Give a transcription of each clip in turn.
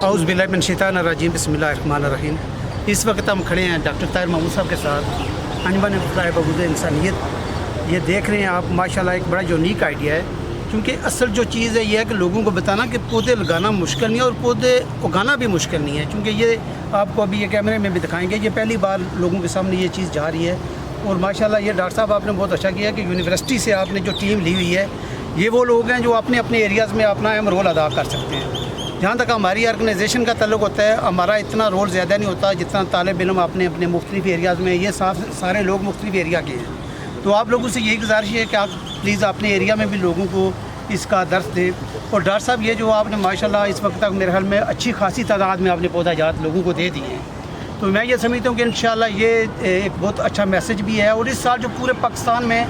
औज़ु बिल्लाहि मिन शैतानिर रजीम बिस्मिल्लाहिर रहमानिर रहीम। इस वक्त हम खड़े हैं डॉक्टर ताहिर महमूद साहब के साथ अंजुमन फलाह बहबूद इंसानियत। ये देख रहे हैं आप माशाल्लाह एक बड़ा यूनिक आइडिया है, क्योंकि असल जो चीज़ है ये है कि लोगों को बताना कि पौधे लगाना मुश्किल नहीं है और पौधे उगाना भी मुश्किल नहीं है। क्योंकि ये आपको अभी ये कैमरे में भी दिखाएंगे, ये पहली बार लोगों के सामने ये चीज़ जा रही है। और माशाल्लाह ये डॉक्टर साहब आपने बहुत अच्छा किया कि यूनिवर्सिटी से आपने जो टीम ली हुई है, ये वो लोग हैं जो अपने अपने एरियाज़ में अपना अहम रोल अदा कर सकते हैं। जहाँ तक हमारी ऑर्गेनाइजेशन का ताल्लुक़ होता है, हमारा इतना रोल ज़्यादा नहीं होता जितना तालिब इल्म अपने अपने मुख्तलिफ एरियाज़ में, ये सारे लोग मुख्तलिफ एरिया के हैं। तो आप लोगों से यही गुजारिश है कि आप प्लीज़ अपने एरिया में भी लोगों को इसका दर्स दें। और डॉक्टर साहब ये जो आपने माशाल्लाह इस वक्त तक मेरे ख्याल में अच्छी खासी तादाद में आपने पौधाजात लोगों को दे दिए हैं, तो मैं ये समझता हूँ कि इंशाल्लाह ये एक बहुत अच्छा मैसेज भी है। और इस साल जो पूरे पाकिस्तान में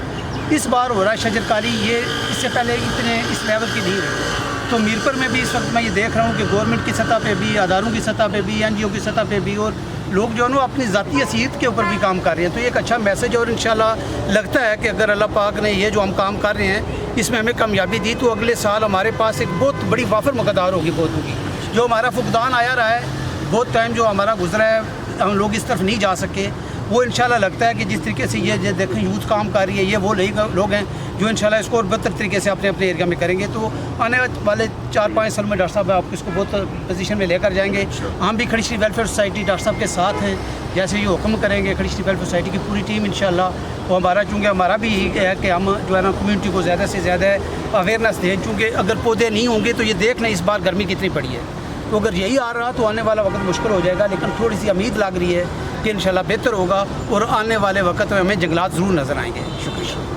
इस बार हो रहा है शजरकारी, ये इससे पहले इतने इस लेवल की नहीं रही। तो मीरपुर में भी इस वक्त मैं ये देख रहा हूँ कि गवर्नमेंट की सतह पे भी, अदारों की सतह पे भी, NGO की सतह पे भी, और लोग जो है ना अपनी ज़ाती हैसियत के ऊपर भी काम कर रहे हैं। तो ये एक अच्छा मैसेज है और इंशाल्लाह लगता है कि अगर अल्लाह पाक ने ये जो हम काम कर रहे हैं इसमें हमें कामयाबी दी, तो अगले साल हमारे पास एक बहुत बड़ी वाफर मकदार होगी पौधों की। जो हमारा फुकदान आया रहा है, बहुत टाइम जो हमारा गुजरा है, हम लोग इस तरफ नहीं जा सके, वो इंशाल्लाह लगता है कि जिस तरीके से ये देखें यूथ काम कर रही है, ये वो लोग हैं जो इंशाल्लाह इसको और बेहतर तरीके से अपने अपने एरिया में करेंगे। तो आने वाले 4-5 साल में डॉक्टर साहब आपको इसको बहुत पोजीशन में लेकर जाएंगे। हम भी खड़ी श्री वेलफेयर सोसाइटी डॉक्टर साहब के साथ हैं, जैसे ये हुक्म करेंगे खड़ी श्री वेलफेयर सोसाइटी की पूरी टीम इंशाल्लाह। वो हमारा चूँकि हमारा भी है कि हम जो है ना कम्यूनिटी को ज़्यादा से ज़्यादा अवेयरनेस दें, चूँकि अगर पौधे नहीं होंगे तो ये देख लें इस बार गर्मी कितनी पड़ी है। तो अगर यही आ रहा तो आने वाला वक्त मुश्किल हो जाएगा, लेकिन थोड़ी सी उम्मीद लग रही है कि इंशाल्लाह बेहतर होगा और आने वाले वक्त में हमें जंगलात ज़रूर नज़र आएंगे। शुक्रिया।